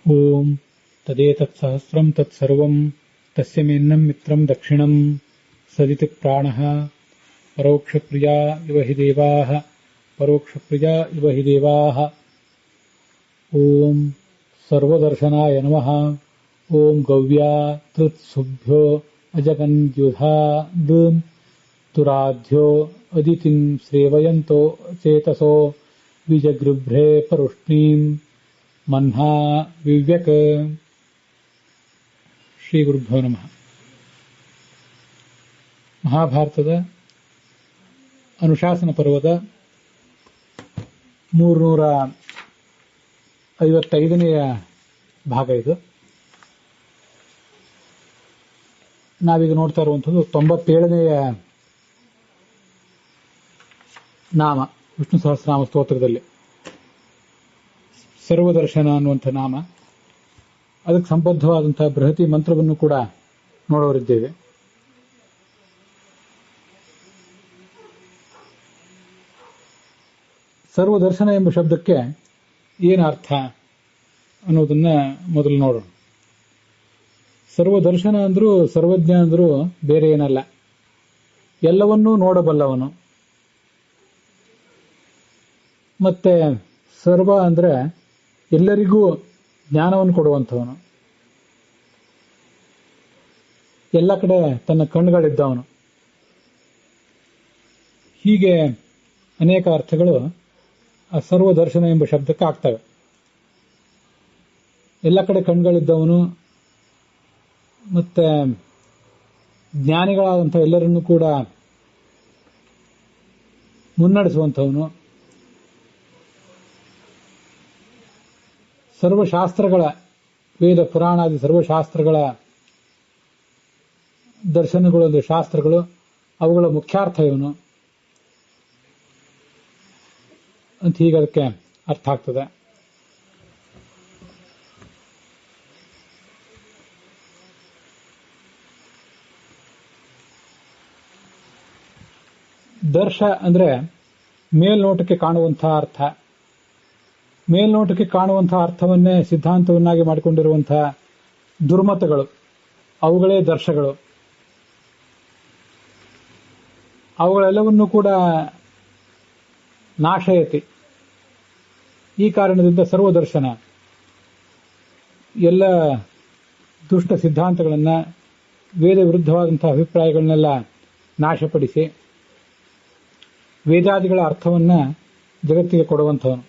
ಓಂ ತದೇತತ್ಸಹಸ್ರಂ ತತ್ಸರ್ವಂ ತಸ್ಯ ಮೇನ್ನಂ ಮಿತ್ರಂ ದಕ್ಷಿಣಂ ಸದಿತಿ ಪ್ರಾಣಃ ಪರೋಕ್ಷಪ್ರಿಯಾ ಇವ ಹಿ ದೇವಾಃ ಪರೋಕ್ಷಪ್ರಿಯಾ ಇವ ಹಿ ದೇವಾಃ. ಓಂ ಸರ್ವದರ್ಶನಾಯ ನಮಃ. ಓಂ ಗವ್ಯಾ ತೃತ್ಸುಭ್ಯೋ ಅಜಗನ್ಯುಧಾ ದೃಂ ತುರಾಧ್ಯ ಅದಿತಿಂ ಶ್ರೇವಯಂತೋ ಚೇತಸೋ ಬೀಜಗೃಭ್ರೇ ಪರುಷ್ಣೀಂ ಮನ್ಹಾ ವಿವ್ಯಕ್. ಶ್ರೀ ಗುರುಭ್ಯೋ ನಮಃ. ಮಹಾಭಾರತದ ಅನುಶಾಸನ ಪರ್ವದ 355ನೇ ಭಾಗ ಇದು. ನಾವೀಗ ನೋಡ್ತಾ ಇರುವಂಥದ್ದು 97ನೇ ನಾಮ ವಿಷ್ಣು ಸಹಸ್ರನಾಮ ಸ್ತೋತ್ರದಲ್ಲಿ ಸರ್ವದರ್ಶನ ಅನ್ನುವಂಥ ನಾಮ. ಅದಕ್ಕೆ ಸಂಬದ್ಧವಾದಂತಹ ಬೃಹತಿ ಮಂತ್ರವನ್ನು ಕೂಡ ನೋಡೋರಿದ್ದೇವೆ. ಸರ್ವದರ್ಶನ ಎಂಬ ಶಬ್ದಕ್ಕೆ ಏನು ಅರ್ಥ ಅನ್ನೋದನ್ನ ಮೊದಲು ನೋಡೋಣ. ಸರ್ವದರ್ಶನ ಅಂದ್ರೂ ಸರ್ವಜ್ಞ ಅಂದ್ರೂ ಬೇರೆ ಏನಲ್ಲ, ಎಲ್ಲವನ್ನೂ ನೋಡಬಲ್ಲವನು. ಮತ್ತೆ ಸರ್ವ ಅಂದ್ರೆ ಎಲ್ಲರಿಗೂ ಜ್ಞಾನವನ್ನು ಕೊಡುವಂಥವನು, ಎಲ್ಲ ಕಡೆ ತನ್ನ ಕಣ್ಣುಗಳಿದ್ದವನು. ಹೀಗೆ ಅನೇಕ ಅರ್ಥಗಳು ಆ ಸರ್ವದರ್ಶನ ಎಂಬ ಶಬ್ದಕ್ಕೆ ಆಗ್ತವೆ. ಎಲ್ಲ ಕಡೆ ಕಣ್ಗಳಿದ್ದವನು, ಮತ್ತೆ ಜ್ಞಾನಿಗಳಾದಂಥ ಎಲ್ಲರನ್ನೂ ಕೂಡ ಮುನ್ನಡೆಸುವಂಥವನು, ಸರ್ವಶಾಸ್ತ್ರಗಳ ವೇದ ಪುರಾಣಾದಿ ಸರ್ವಶಾಸ್ತ್ರಗಳ ದರ್ಶನಗಳು ಅಂದರೆ ಶಾಸ್ತ್ರಗಳು, ಅವುಗಳ ಮುಖ್ಯಾರ್ಥ ಇವನು ಅಂತ ಹೀಗೆ ಅದಕ್ಕೆ ಅರ್ಥ ಆಗ್ತದೆ. ದರ್ಶ ಅಂದ್ರೆ ಮೇಲ್ನೋಟಕ್ಕೆ ಕಾಣುವಂತಹ ಅರ್ಥ. ಮೇಲ್ನೋಟಕ್ಕೆ ಕಾಣುವಂತಹ ಅರ್ಥವನ್ನೇ ಸಿದ್ಧಾಂತವನ್ನಾಗಿ ಮಾಡಿಕೊಂಡಿರುವಂತಹ ದುರ್ಮತಗಳು, ಅವುಗಳೇ ದರ್ಶಗಳು. ಅವುಗಳೆಲ್ಲವನ್ನೂ ಕೂಡ ನಾಶಯತಿ. ಈ ಕಾರಣದಿಂದ ಸರ್ವದರ್ಶನ ಎಲ್ಲ ದುಷ್ಟ ಸಿದ್ಧಾಂತಗಳನ್ನು, ವೇದ ವಿರುದ್ಧವಾದಂತಹ ಅಭಿಪ್ರಾಯಗಳನ್ನೆಲ್ಲ ನಾಶಪಡಿಸಿ ವೇದಾದಿಗಳ ಅರ್ಥವನ್ನು ಜಗತ್ತಿಗೆ ಕೊಡುವಂಥವನು.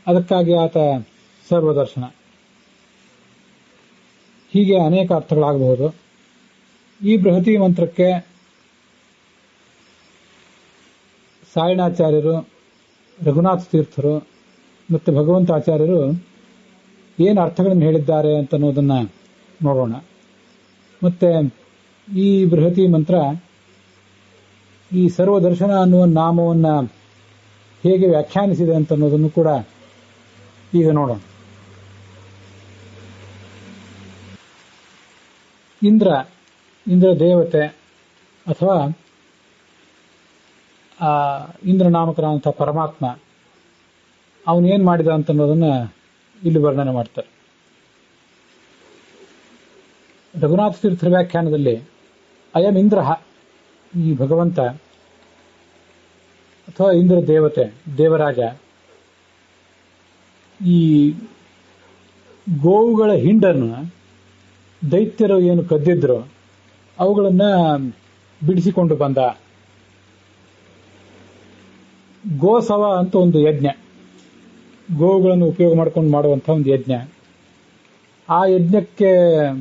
ಅದಕ್ಕಾಗಿ ಆತ ಸರ್ವದರ್ಶನ. ಹೀಗೆ ಅನೇಕ ಅರ್ಥಗಳಾಗಬಹುದು. ಈ ಬೃಹತಿ ಮಂತ್ರಕ್ಕೆ ಸಾಯಣಾಚಾರ್ಯರು, ರಘುನಾಥ ತೀರ್ಥರು ಮತ್ತು ಭಗವಂತಾಚಾರ್ಯರು ಏನು ಅರ್ಥಗಳನ್ನು ಹೇಳಿದ್ದಾರೆ ಅಂತ ಅನ್ನೋದನ್ನು ನೋಡೋಣ. ಮತ್ತೆ ಈ ಬೃಹತಿ ಮಂತ್ರ ಈ ಸರ್ವದರ್ಶನ ಅನ್ನುವ ನಾಮವನ್ನು ಹೇಗೆ ವ್ಯಾಖ್ಯಾನಿಸಿದೆ ಅಂತ ಅನ್ನೋದನ್ನು ಕೂಡ ಈಗ ನೋಡೋಣ. ಇಂದ್ರ ದೇವತೆ ಅಥವಾ ಇಂದ್ರ ನಾಮಕನಾದಂಥ ಪರಮಾತ್ಮ ಅವನೇನ್ ಮಾಡಿದ ಅಂತ ಅನ್ನೋದನ್ನ ಇಲ್ಲಿ ವರ್ಣನೆ ಮಾಡ್ತಾರೆ. ರಘುನಾಥ ತೀರ್ಥರ ವ್ಯಾಖ್ಯಾನದಲ್ಲಿ ಅಯಂ ಇಂದ್ರ, ಈ ಭಗವಂತ ಅಥವಾ ಇಂದ್ರ ದೇವತೆ, ದೇವರಾಜ, ಈ ಗೋವುಗಳ ಹಿಂಡನ್ನು ದೈತ್ಯರು ಏನು ಕದ್ದಿದ್ರು ಅವುಗಳನ್ನ ಬಿಡಿಸಿಕೊಂಡು ಬಂದ. ಗೋಸವ ಅಂತ ಒಂದು ಯಜ್ಞ, ಗೋವುಗಳನ್ನು ಉಪಯೋಗ ಮಾಡಿಕೊಂಡು ಮಾಡುವಂಥ ಒಂದು ಯಜ್ಞ. ಆ ಯಜ್ಞಕ್ಕೆ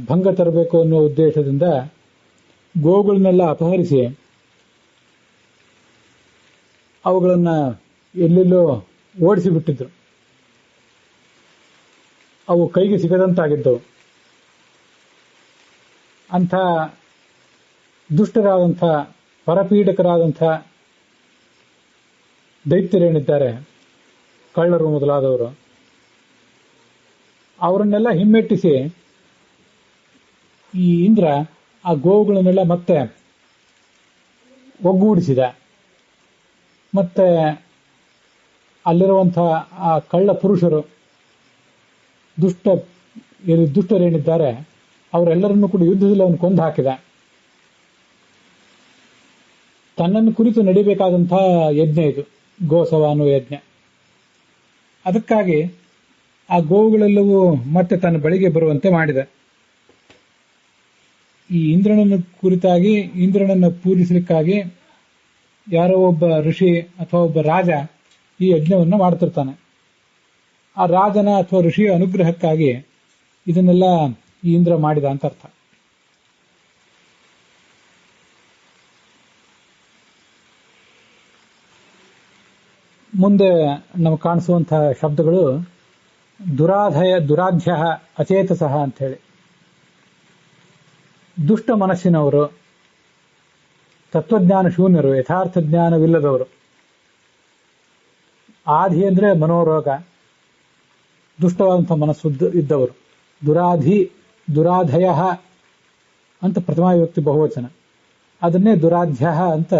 ಭಂಗ ತರಬೇಕು ಅನ್ನುವ ಉದ್ದೇಶದಿಂದ ಗೋವುಗಳನ್ನೆಲ್ಲ ಅಪಹರಿಸಿ ಅವುಗಳನ್ನು ಎಲ್ಲೆಲ್ಲೋ ಓಡಿಸಿಬಿಟ್ಟಿದ್ರು. ಅವು ಕೈಗೆ ಸಿಗದಂತಾಗಿದ್ದವು. ಅಂಥ ದುಷ್ಟರಾದಂಥ ಪರಪೀಡಕರಾದಂಥ ದೈತ್ಯರೇನಿದ್ದಾರೆ, ಕಳ್ಳರು ಮೊದಲಾದವರು, ಅವರನ್ನೆಲ್ಲ ಹಿಮ್ಮೆಟ್ಟಿಸಿ ಈ ಇಂದ್ರ ಆ ಗೋವುಗಳನ್ನೆಲ್ಲ ಮತ್ತೆ ಒಗ್ಗೂಡಿಸಿದ. ಮತ್ತೆ ಅಲ್ಲಿರುವಂಥ ಆ ಕಳ್ಳ ಪುರುಷರು ದುಷ್ಟರೇನಿದ್ದಾರೆ ಅವರೆಲ್ಲರನ್ನೂ ಕೂಡ ಯುದ್ಧದಲ್ಲಿ ಅವನು ಕೊಂದು ಹಾಕಿದ. ತನ್ನನ್ನು ಕುರಿತು ನಡಿಬೇಕಾದಂತಹ ಯಜ್ಞ ಇದು, ಗೋಸವ ಅನ್ನುವ ಯಜ್ಞ. ಅದಕ್ಕಾಗಿ ಆ ಗೋವುಗಳೆಲ್ಲವೂ ಮತ್ತೆ ತನ್ನ ಬಳಿಗೆ ಬರುವಂತೆ ಮಾಡಿದ. ಈ ಇಂದ್ರನನ್ನು ಕುರಿತಾಗಿ, ಇಂದ್ರನನ್ನು ಪೂಜಿಸಲಿಕ್ಕಾಗಿ ಯಾರೋ ಒಬ್ಬ ಋಷಿ ಅಥವಾ ಒಬ್ಬ ರಾಜ ಈ ಯಜ್ಞವನ್ನು ಮಾಡ್ತಿರ್ತಾನೆ. ಆ ರಾಜನ ಅಥವಾ ಋಷಿಯ ಅನುಗ್ರಹಕ್ಕಾಗಿ ಇದನ್ನೆಲ್ಲ ಈ ಇಂದ್ರ ಮಾಡಿದ ಅಂತ ಅರ್ಥ. ಮುಂದೆ ನಮಗೆ ಕಾಣಿಸುವಂತಹ ಶಬ್ದಗಳು ದುರಾಧ್ಯ ಅಚೇತಸಃ ಅಂತ ಹೇಳಿ. ದುಷ್ಟ ಮನಸ್ಸಿನವರು, ತತ್ವಜ್ಞಾನ ಶೂನ್ಯರು, ಯಥಾರ್ಥ ಜ್ಞಾನವಿಲ್ಲದವರು. ಆಧಿ ಅಂದ್ರೆ ಮನೋರೋಗ, ದುಷ್ಟವಾದಂತಹ ಮನಸ್ಸು ಇದ್ದವರು. ದುರಾಧಯ ಅಂತ ಪ್ರಥಮ ವಿಭಕ್ತಿ ಬಹುವಚನ, ಅದನ್ನೇ ದುರಾಧ್ಯ ಅಂತ,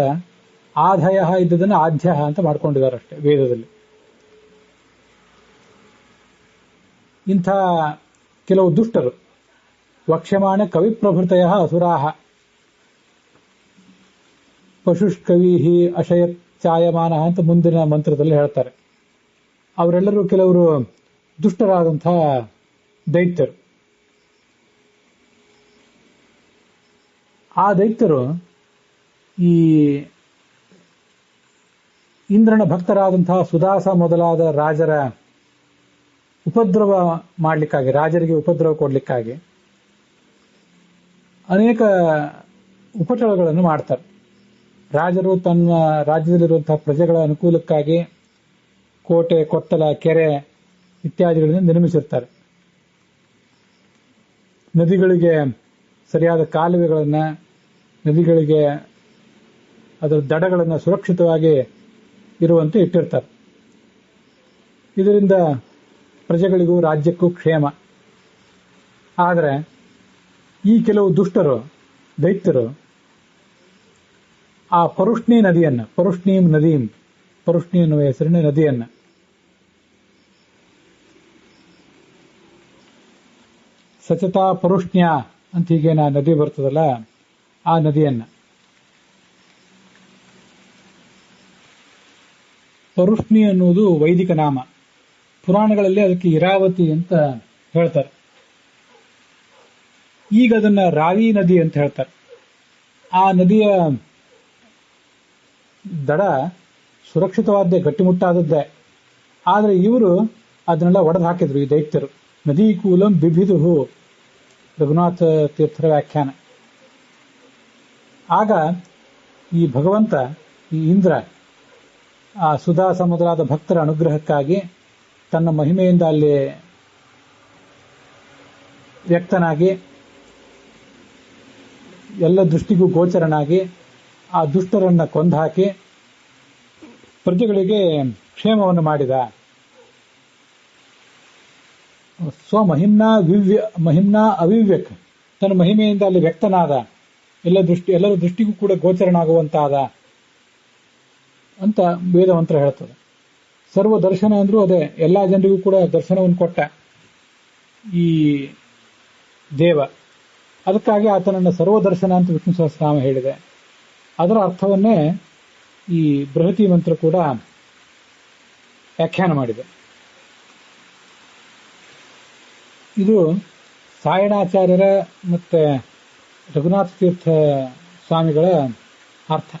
ಆಧಯ ಇದ್ದದನ್ನು ಆಧ್ಯ ಅಂತ ಮಾಡ್ಕೊಂಡಿದ್ದಾರೆ ಅಷ್ಟೇ ವೇದದಲ್ಲಿ. ಇಂಥ ಕೆಲವು ದುಷ್ಟರು, ವಕ್ಷ್ಯಮಾಣ ಕವಿಪ್ರಭೃತಯ ಅಸುರಾಹ ಪಶುಷ್ಕವಿ ಅಶಯತ್ ಚಾಯಮಾನ ಅಂತ ಮುಂದಿನ ಮಂತ್ರದಲ್ಲಿ ಹೇಳ್ತಾರೆ. ಅವರೆಲ್ಲರೂ ಕೆಲವರು ದುಷ್ಟರಾದಂತಹ ದೈತ್ಯರು. ಆ ದೈತ್ಯರು ಈ ಇಂದ್ರನ ಭಕ್ತರಾದಂತಹ ಸುದಾಸ ಮೊದಲಾದ ರಾಜರ ಉಪದ್ರವ ಮಾಡಲಿಕ್ಕಾಗಿ, ರಾಜರಿಗೆ ಉಪದ್ರವ ಕೊಡ್ಲಿಕ್ಕಾಗಿ ಅನೇಕ ಉಪಟಳಗಳನ್ನು ಮಾಡ್ತಾರೆ. ರಾಜರು ತನ್ನ ರಾಜ್ಯದಲ್ಲಿರುವಂತಹ ಪ್ರಜೆಗಳ ಅನುಕೂಲಕ್ಕಾಗಿ ಕೋಟೆ, ಕೊತ್ತಲ, ಕೆರೆ ಇತ್ಯಾದಿಗಳನ್ನು ನಿರ್ಮಿಸಿರ್ತಾರೆ. ನದಿಗಳಿಗೆ ಸರಿಯಾದ ಕಾಲುವೆಗಳನ್ನು, ನದಿಗಳಿಗೆ ಅದರ ದಡಗಳನ್ನು ಸುರಕ್ಷಿತವಾಗಿ ಇರುವಂತೆ ಇಟ್ಟಿರ್ತಾರೆ. ಇದರಿಂದ ಪ್ರಜೆಗಳಿಗೂ ರಾಜ್ಯಕ್ಕೂ ಕ್ಷೇಮ. ಆದರೆ ಈ ಕೆಲವು ದುಷ್ಟರು, ದೈತ್ಯರು ಆ ಪರುಷ್ಣಿ ನದಿಯನ್ನು, ಪರುಷ್ಣಿ ಎನ್ನುವ ಹೆಸರಿನ ನದಿಯನ್ನು ಸಚತಾ ಪರುಷ್ಣ್ಯ ಅಂತ ಹೀಗೆ ನದಿ ಬರ್ತದಲ್ಲ, ಆ ನದಿಯನ್ನ ಪರುಷ್ಣಿ ಅನ್ನುವುದು ವೈದಿಕ ನಾಮ. ಪುರಾಣಗಳಲ್ಲಿ ಅದಕ್ಕೆ ಇರಾವತಿ ಅಂತ ಹೇಳ್ತಾರೆ. ಈಗ ಅದನ್ನ ರಾವಿ ನದಿ ಅಂತ ಹೇಳ್ತಾರೆ. ಆ ನದಿಯ ದಡ ಸುರಕ್ಷಿತವಾದ್ದೇ, ಗಟ್ಟಿಮುಟ್ಟಾದದ್ದೇ. ಆದರೆ ಇವರು ಅದನ್ನೆಲ್ಲ ಒಡೆದು ಹಾಕಿದ್ರು, ಈ ದೈತ್ಯರು. ನದೀ ಕೂಲಂ ಬಿಭಿದುಹು, ರಘುನಾಥ ತೀರ್ಥರ ವ್ಯಾಖ್ಯಾನ. ಆಗ ಈ ಭಗವಂತ, ಈ ಇಂದ್ರ, ಆ ಸುಧಾಸ ಮೊದಲಾದ ಭಕ್ತರ ಅನುಗ್ರಹಕ್ಕಾಗಿ ತನ್ನ ಮಹಿಮೆಯಿಂದ ಅಲ್ಲಿ ವ್ಯಕ್ತನಾಗಿ ಎಲ್ಲ ದೃಷ್ಟಿಗೂ ಗೋಚರನಾಗಿ ಆ ದುಷ್ಟರನ್ನ ಕೊಂದುಹಾಕಿ ಪ್ರಜೆಗಳಿಗೆ ಕ್ಷೇಮವನ್ನು ಮಾಡಿದ. ಮಹಿಮ್ನಾ ಅವಿವ್ಯಕ್, ತನ್ನ ಮಹಿಮೆಯಿಂದ ಅಲ್ಲಿ ವ್ಯಕ್ತನಾದ, ಎಲ್ಲರ ದೃಷ್ಟಿಗೂ ಕೂಡ ಗೋಚರನಾಗುವಂತಾದ ಅಂತ ವೇದಮಂತ್ರ ಹೇಳ್ತದೆ. ಸರ್ವ ದರ್ಶನ ಅಂದ್ರೂ ಅದೇ, ಎಲ್ಲಾ ಜನರಿಗೂ ಕೂಡ ದರ್ಶನವನ್ನು ಕೊಟ್ಟ ಈ ದೇವ. ಅದಕ್ಕಾಗಿ ಆತನನ್ನು ಸರ್ವದರ್ಶನ ಅಂತ ವಿಷ್ಣು ಸಹಸ್ರನಾಮ ಹೇಳಿದೆ. ಅದರ ಅರ್ಥವನ್ನೇ ಈ ಬೃಹತಿ ಮಂತ್ರ ಕೂಡ ವ್ಯಾಖ್ಯಾನ ಮಾಡಿದೆ. ಇದು ಸಾಯಣಾಚಾರ್ಯರ ಮತ್ತೆ ರಘುನಾಥ ತೀರ್ಥ ಸ್ವಾಮಿಗಳ ಅರ್ಥ.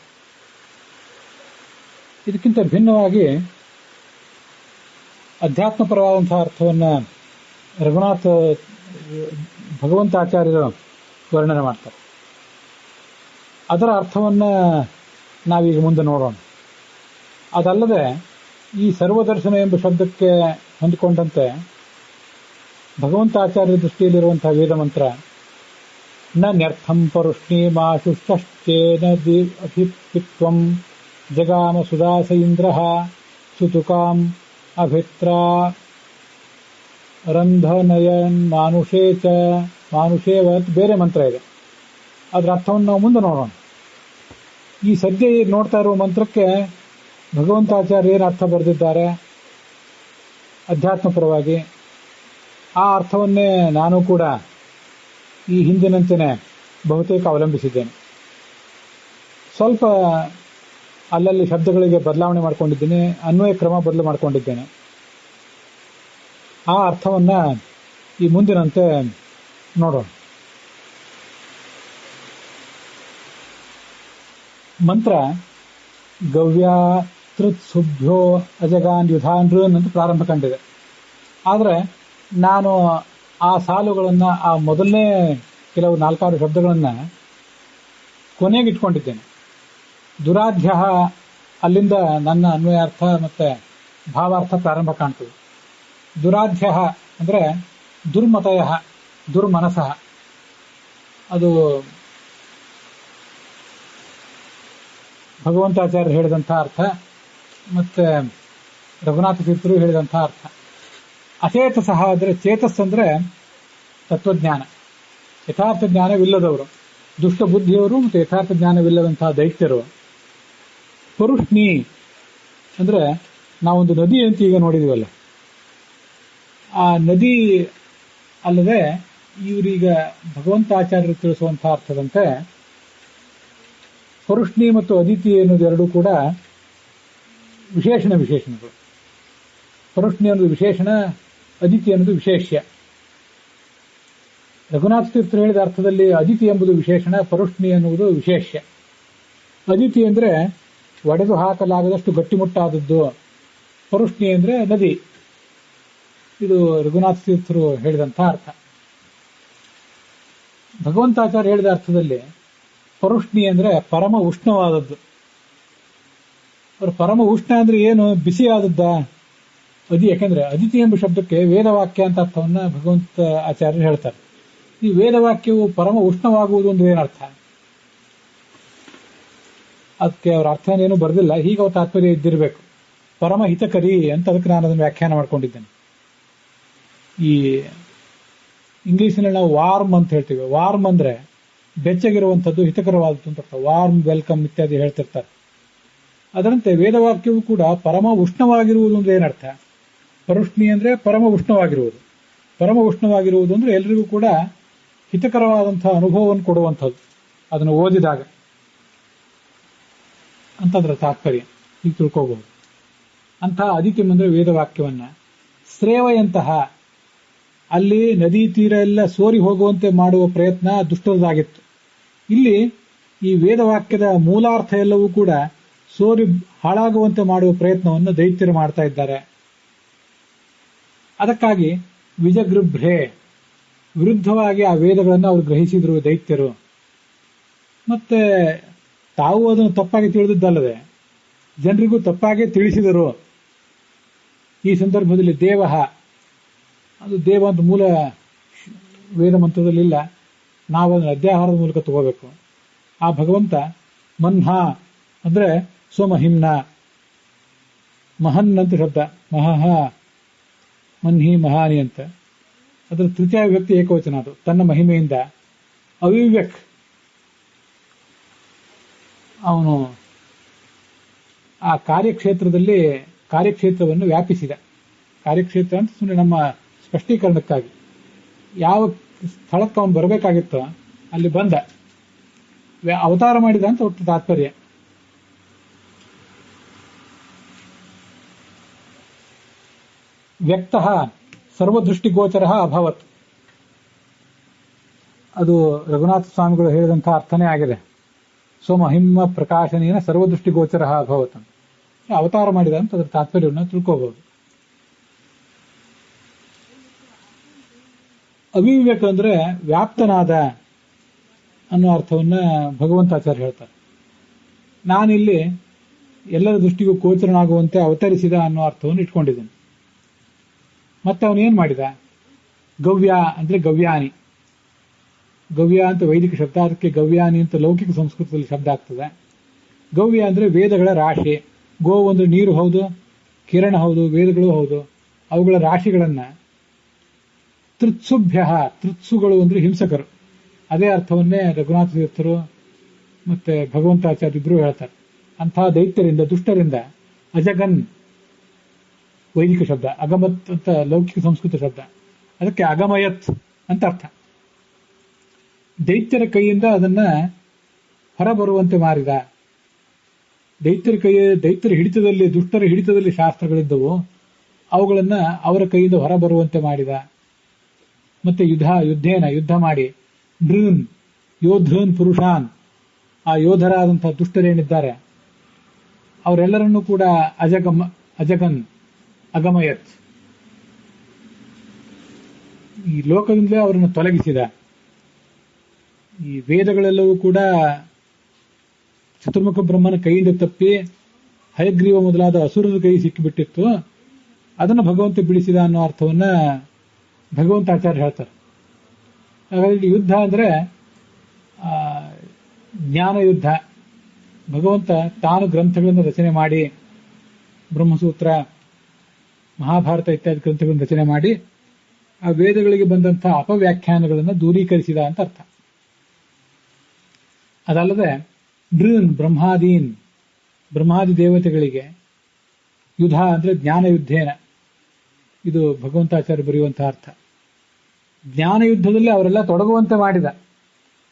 ಇದಕ್ಕಿಂತ ಭಿನ್ನವಾಗಿ ಅಧ್ಯಾತ್ಮಪರವಾದಂತಹ ಅರ್ಥವನ್ನ ಭಗವಂತಾಚಾರ್ಯರು ವರ್ಣನೆ ಮಾಡ್ತಾರೆ. ಅದರ ಅರ್ಥವನ್ನ ನಾವೀಗ ಮುಂದೆ ನೋಡೋಣ. ಅದಲ್ಲದೆ ಈ ಸರ್ವದರ್ಶನ ಎಂಬ ಶಬ್ದಕ್ಕೆ ಹೊಂದಿಕೊಂಡಂತೆ ಭಗವಂತಾಚಾರ್ಯ ದೃಷ್ಟಿಯಲ್ಲಿರುವಂತಹ ವೇದ ಮಂತ್ರ ನ್ಯರ್ಥಂ ಪರುಷ್ಣೀಮಾಶುಷ್ಟೇನ ಅಭಿತ್ವಂ ಜಗಾಮ ಸುದಾಸ ಇಂದ್ರ ಸುತುಕಾಂ ಅಭಿತ್ರಾ ರಂಧನಯನ್ ಮಾನುಷೇವತ್ ಬೇರೆ ಮಂತ್ರ ಇದೆ. ಅದರ ಅರ್ಥವನ್ನು ನಾವು ಮುಂದೆ ನೋಡೋಣ. ಈ ಸದ್ಯ ನೋಡ್ತಾ ಇರುವ ಮಂತ್ರಕ್ಕೆ ಭಗವಂತಾಚಾರ್ಯ ಏನು ಅರ್ಥ ಬರೆದಿದ್ದಾರೆ ಅಧ್ಯಾತ್ಮಪರವಾಗಿ, ಆ ಅರ್ಥವನ್ನೇ ನಾನು ಕೂಡ ಈ ಹಿಂದಿನಂತೆಯೇ ಬಹುತೇಕ ಅವಲಂಬಿಸಿದ್ದೇನೆ. ಸ್ವಲ್ಪ ಅಲ್ಲಲ್ಲಿ ಶಬ್ದಗಳಿಗೆ ಬದಲಾವಣೆ ಮಾಡಿಕೊಂಡಿದ್ದೇನೆ, ಅನ್ವಯ ಕ್ರಮ ಬದಲು ಮಾಡಿಕೊಂಡಿದ್ದೇನೆ. ಆ ಅರ್ಥವನ್ನ ಈ ಮುಂದಿನಂತೆ ನೋಡೋಣ. ಮಂತ್ರ ಗವ್ಯ ತೃತ್ಸುಭ್ಯೋ ಅಜಗಾನ್ ಯುಧಾನ್ರನ್ ಅಂತ ಪ್ರಾರಂಭ ಕಂಡಿದೆ. ಆದರೆ ನಾನು ಆ ಸಾಲುಗಳನ್ನು, ಆ ಮೊದಲನೇ ಕೆಲವು 4-6 ಶಬ್ದಗಳನ್ನು ಕೊನೆಗೆ ಇಟ್ಕೊಂಡಿದ್ದೇನೆ. ದುರಾಧ್ಯ ಅಲ್ಲಿಂದ ನನ್ನ ಅನ್ವಯಾರ್ಥ ಮತ್ತೆ ಭಾವಾರ್ಥ ಪ್ರಾರಂಭ ಕಾಣ್ತದೆ. ದುರಾಧ್ಯ ಅಂದರೆ ದುರ್ಮತಯ, ದುರ್ಮನಸಃ. ಅದು ಭಗವಂತಾಚಾರ್ಯರು ಹೇಳಿದಂಥ ಅರ್ಥ, ಮತ್ತೆ ರಘುನಾಥ ತೀರ್ಥರು ಹೇಳಿದಂಥ ಅರ್ಥ. ಅಚೇತಸಃ ಅಂದರೆ ಚೇತಸ್ ಅಂದರೆ ತತ್ವಜ್ಞಾನ, ಯಥಾರ್ಥ ಜ್ಞಾನವಿಲ್ಲದವರು, ದುಷ್ಟ ಬುದ್ಧಿಯವರು ಮತ್ತು ಯಥಾರ್ಥ ಜ್ಞಾನವಿಲ್ಲದಂತಹ ದೈತ್ಯರು. ಪರುಷ್ಣಿ ಅಂದರೆ ನಾವೊಂದು ನದಿ ಅಂತ ಈಗ ನೋಡಿದೀವಲ್ಲ, ಆ ನದಿ ಅಲ್ಲದೆ ಇವರೀಗ ಭಗವಂತಾಚಾರ್ಯರು ತಿಳಿಸುವಂತಹ ಅರ್ಥದಂತೆ ಪರುಷ್ಣಿ ಮತ್ತು ಅದಿತಿ ಎನ್ನುವುದು ಎರಡೂ ಕೂಡ ವಿಶೇಷಣಗಳು. ಪರುಷ್ಣಿ ಅನ್ನೋದು ವಿಶೇಷಣ, ಅದಿತಿ ಅನ್ನೋದು ವಿಶೇಷ್ಯ. ರಘುನಾಥ ತೀರ್ಥರು ಹೇಳಿದ ಅರ್ಥದಲ್ಲಿ ಅದಿತಿ ಎಂಬುದು ವಿಶೇಷಣ, ಪರುಷ್ಣಿ ಎನ್ನುವುದು ವಿಶೇಷ್ಯ. ಅದಿತಿ ಅಂದರೆ ಒಡೆದು ಹಾಕಲಾಗದಷ್ಟು ಗಟ್ಟಿಮುಟ್ಟಾದದ್ದು, ಪರುಷ್ಣಿ ಅಂದರೆ ನದಿ. ಇದು ರಘುನಾಥ ತೀರ್ಥರು ಹೇಳಿದಂಥ ಅರ್ಥ. ಭಗವಂತಾಚಾರ್ಯ ಹೇಳಿದ ಅರ್ಥದಲ್ಲಿ ಪರುಷ್ಣಿ ಅಂದರೆ ಪರಮ ಉಷ್ಣವಾದದ್ದು. ಅವರು ಪರಮ ಉಷ್ಣ ಅಂದ್ರೆ ಏನು? ಬಿಸಿಯಾದದ್ದ ಯಾಕೆಂದ್ರೆ ಅದಿತಿ ಎಂಬ ಶಬ್ದಕ್ಕೆ ವೇದವಾಕ್ಯ ಅಂತ ಅರ್ಥವನ್ನ ಭಗವಂತ ಆಚಾರ್ಯರು ಹೇಳ್ತಾರೆ. ಈ ವೇದವಾಕ್ಯವು ಪರಮ ಉಷ್ಣವಾಗುವುದು ಅಂದ್ರೆ ಏನರ್ಥ? ಅದಕ್ಕೆ ಅವರ ಅರ್ಥನೇನು ಬರೆದಿಲ್ಲ, ಹೀಗೆ ಅವ್ರ ತಾತ್ಪರ್ಯ ಇದ್ದಿರಬೇಕು. ಪರಮ ಹಿತಕರಿ ಅಂತ ಅದಕ್ಕೆ ನಾನು ಅದನ್ನು ವ್ಯಾಖ್ಯಾನ ಮಾಡ್ಕೊಂಡಿದ್ದೇನೆ. ಈ ಇಂಗ್ಲಿಷಿನಲ್ಲಿ ನಾವು ವಾರ್ಮ್ ಅಂತ ಹೇಳ್ತೀವಿ. ವಾರ್ಮ್ ಅಂದ್ರೆ ಬೆಚ್ಚಗಿರುವಂಥದ್ದು, ಹಿತಕರವಾದದ್ದು ಅಂತ ಅರ್ಥ. ವಾರ್ಮ್, ವೆಲ್ಕಮ್ ಇತ್ಯಾದಿ ಹೇಳ್ತಿರ್ತಾರೆ. ಅದರಂತೆ ವೇದವಾಕ್ಯವು ಕೂಡ ಪರಮ ಉಷ್ಣವಾಗಿರುವುದು ಅಂದ್ರೆ ಏನರ್ಥ? ಪರುಷ್ಣಿ ಅಂದ್ರೆ ಪರಮ ಉಷ್ಣವಾಗಿರುವುದು. ಪರಮ ಉಷ್ಣವಾಗಿರುವುದು ಅಂದ್ರೆ ಎಲ್ರಿಗೂ ಕೂಡ ಹಿತಕರವಾದಂತಹ ಅನುಭವವನ್ನು ಕೊಡುವಂಥದ್ದು, ಅದನ್ನು ಓದಿದಾಗ ಅಂತಂದ್ರೆ ತಾತ್ಪರ್ಯ. ಈಗ ತಿಳ್ಕೋಬಹುದು. ಅಂತಹ ಅದಿತಿ ಅಂದ್ರೆ ವೇದವಾಕ್ಯವನ್ನ ಶ್ರೇವಯಂತಹ, ಅಲ್ಲಿ ನದಿ ತೀರ ಎಲ್ಲ ಸೋರಿ ಹೋಗುವಂತೆ ಮಾಡುವ ಪ್ರಯತ್ನ ದುಷ್ಟರದಾಗಿತ್ತು. ಇಲ್ಲಿ ಈ ವೇದವಾಕ್ಯದ ಮೂಲಾರ್ಥ ಎಲ್ಲವೂ ಕೂಡ ಸೋರಿ ಹಾಳಾಗುವಂತೆ ಮಾಡುವ ಪ್ರಯತ್ನವನ್ನು ದೈತ್ಯರು ಮಾಡ್ತಾ ಇದ್ದಾರೆ. ಅದಕ್ಕಾಗಿ ವಿಜಗೃಭ್ರೆ, ವಿರುದ್ಧವಾಗಿ ಆ ವೇದಗಳನ್ನು ಅವರು ಗ್ರಹಿಸಿದ್ರು ದೈತ್ಯರು. ಮತ್ತೆ ತಾವು ಅದನ್ನು ತಪ್ಪಾಗಿ ತಿಳಿದಿದ್ದಲ್ಲದೆ ಜನರಿಗೂ ತಪ್ಪಾಗಿ ತಿಳಿಸಿದರು. ಈ ಸಂದರ್ಭದಲ್ಲಿ ದೇವ, ಅದು ದೇವ ಅಂತ ಮೂಲ ವೇದ ಮಂತ್ರದಲ್ಲಿಲ್ಲ, ನಾವು ಅದನ್ನು ಅಧ್ಯಾಹಾರದ ಮೂಲಕ ತಗೋಬೇಕು. ಆ ಭಗವಂತ ಮನ್ಹ ಅಂದ್ರೆ ಸ್ವಮಹಿಮ್ನ, ಮಹನ್ ಅಂತ ಶಬ್ದ, ಮಹಹ ಮನ್ಹಿ ಮಹಾನಿ ಅಂತ. ಅದರ ತೃತೀಯ ವ್ಯಕ್ತಿ ಏಕವಚನ, ಅದು ತನ್ನ ಮಹಿಮೆಯಿಂದ. ಅವಿವ್ಯಕ್, ಅವನು ಆ ಕಾರ್ಯಕ್ಷೇತ್ರದಲ್ಲಿ ಕಾರ್ಯಕ್ಷೇತ್ರವನ್ನು ವ್ಯಾಪಿಸಿದ. ಕಾರ್ಯಕ್ಷೇತ್ರ ಅಂತ ಸುಮ್ಮನೆ ನಮ್ಮ ಸ್ಪಷ್ಟೀಕರಣಕ್ಕಾಗಿ, ಯಾವ ಸ್ಥಳಕ್ಕೆ ಅವನು ಬರಬೇಕಾಗಿತ್ತೋ ಅಲ್ಲಿ ಬಂದ, ಅವತಾರ ಮಾಡಿದ ಅಂತ ಒಟ್ಟು ತಾತ್ಪರ್ಯ. ವ್ಯಕ್ತ ಸರ್ವದೃಷ್ಟಿಗೋಚರ ಅಭವತ್, ಅದು ರಘುನಾಥ ಸ್ವಾಮಿಗಳು ಹೇಳಿದಂತಹ ಅರ್ಥನೇ ಆಗಿದೆ. ಸ್ವಮಹಿಮ ಪ್ರಕಾಶನೇನ ಸರ್ವದೃಷ್ಟಿಗೋಚರ ಅಭವತ್ ಅಂತ ಅವತಾರ ಮಾಡಿದ ಅಂತ ಅದರ ತಾತ್ಪರ್ಯವನ್ನು ತಿಳ್ಕೋಬಹುದು. ಅವಿವೇಕ ಅಂದ್ರೆ ವ್ಯಾಪ್ತನಾದ ಅನ್ನೋ ಅರ್ಥವನ್ನ ಭಗವಂತಾಚಾರ್ಯ ಹೇಳ್ತಾರೆ. ನಾನಿಲ್ಲಿ ಎಲ್ಲರ ದೃಷ್ಟಿಗೂ ಗೋಚರನಾಗುವಂತೆ ಅವತರಿಸಿದ ಅನ್ನೋ ಅರ್ಥವನ್ನು ಇಟ್ಕೊಂಡಿದ್ದೇನೆ. ಮತ್ತೆ ಅವನೇನ್ ಮಾಡಿದ? ಗವ್ಯ ಅಂದ್ರೆ ಗವ್ಯಾನಿ. ಗವ್ಯ ಅಂತ ವೈದಿಕ ಶಬ್ದ, ಅದಕ್ಕೆ ಗವ್ಯಾನಿ ಅಂತ ಲೌಕಿಕ ಸಂಸ್ಕೃತದಲ್ಲಿ ಶಬ್ದ ಆಗ್ತದೆ. ಗವ್ಯ ಅಂದ್ರೆ ವೇದಗಳ ರಾಶಿ. ಗೋವು ಅಂದ್ರೆ ನೀರು ಹೌದು, ಕಿರಣ ಹೌದು, ವೇದಗಳು ಹೌದು. ಅವುಗಳ ರಾಶಿಗಳನ್ನ ತೃತ್ಸುಭ್ಯ, ತೃತ್ಸುಗಳು ಅಂದ್ರೆ ಹಿಂಸಕರು. ಅದೇ ಅರ್ಥವನ್ನೇ ರಘುನಾಥ ತೀರ್ಥರು ಮತ್ತೆ ಭಗವಂತಾಚಾರ್ಯ ಇಬ್ರು ಹೇಳ್ತಾರೆ. ಅಂತಹ ದೈತ್ಯರಿಂದ, ದುಷ್ಟರಿಂದ, ಅಜಗನ್ ವೈದಿಕ ಶಬ್ದ, ಅಗಮತ್ ಅಂತ ಲೌಕಿಕ ಸಂಸ್ಕೃತ ಶಬ್ದ, ಅದಕ್ಕೆ ಅಗಮಯತ್ ಅಂತ ಅರ್ಥ. ದೈತ್ಯರ ಕೈಯಿಂದ ಅದನ್ನ ಹೊರಬರುವಂತೆ ಮಾರಿದ. ದೈತ್ಯರ ಹಿಡಿತದಲ್ಲಿ, ದುಷ್ಟರ ಹಿಡಿತದಲ್ಲಿ ಶಾಸ್ತ್ರಗಳಿದ್ದವು, ಅವುಗಳನ್ನ ಅವರ ಕೈಯಿಂದ ಹೊರಬರುವಂತೆ ಮಾಡಿದ. ಮತ್ತೆ ಯುದ್ಧ ಮಾಡಿ ನೃನ್ ಯೋಧೃನ್ ಪುರುಷಾನ್, ಆ ಯೋಧರಾದಂತಹ ದುಷ್ಟರೇನಿದ್ದಾರೆ ಅವರೆಲ್ಲರನ್ನೂ ಕೂಡ ಅಜಗನ್ ಅಗಮಯತ್, ಈ ಲೋಕದಿಂದಲೇ ಅವರನ್ನು ತೊಲಗಿಸಿದ. ಈ ವೇದಗಳೆಲ್ಲವೂ ಕೂಡ ಚತುರ್ಮುಖ ಬ್ರಹ್ಮನ ಕೈಯಿಂದ ತಪ್ಪಿ ಹಯಗ್ರೀವ ಮೊದಲಾದ ಅಸುರರ ಕೈ ಸಿಕ್ಕಿಬಿಟ್ಟಿತ್ತು. ಅದನ್ನು ಭಗವಂತ ಬಿಡಿಸಿದ ಅನ್ನೋ ಅರ್ಥವನ್ನ ಭಗವಂತ ಆಚಾರ್ಯ ಹೇಳ್ತಾರೆ. ಹಾಗಾಗಿ ಯುದ್ಧ ಅಂದ್ರೆ ಜ್ಞಾನ ಯುದ್ಧ. ಭಗವಂತ ತಾನು ಗ್ರಂಥಗಳನ್ನು ರಚನೆ ಮಾಡಿ, ಬ್ರಹ್ಮಸೂತ್ರ, ಮಹಾಭಾರತ ಇತ್ಯಾದಿ ಗ್ರಂಥಗಳನ್ನು ರಚನೆ ಮಾಡಿ ಆ ವೇದಗಳಿಗೆ ಬಂದಂತಹ ಅಪವ್ಯಾಖ್ಯಾನಗಳನ್ನು ದೂರೀಕರಿಸಿದ ಅಂತ ಅರ್ಥ. ಅದಲ್ಲದೆ ನೃನ್ ಬ್ರಹ್ಮಾದಿ ದೇವತೆಗಳಿಗೆ ಯುಧ ಅಂದ್ರೆ ಜ್ಞಾನ ಯುದ್ಧೇನ, ಇದು ಭಗವಂತಾಚಾರ್ಯ ಬರೆಯುವಂತಹ ಅರ್ಥ. ಜ್ಞಾನ ಯುದ್ಧದಲ್ಲಿ ಅವರೆಲ್ಲ ತೊಡಗುವಂತೆ ಮಾಡಿದ.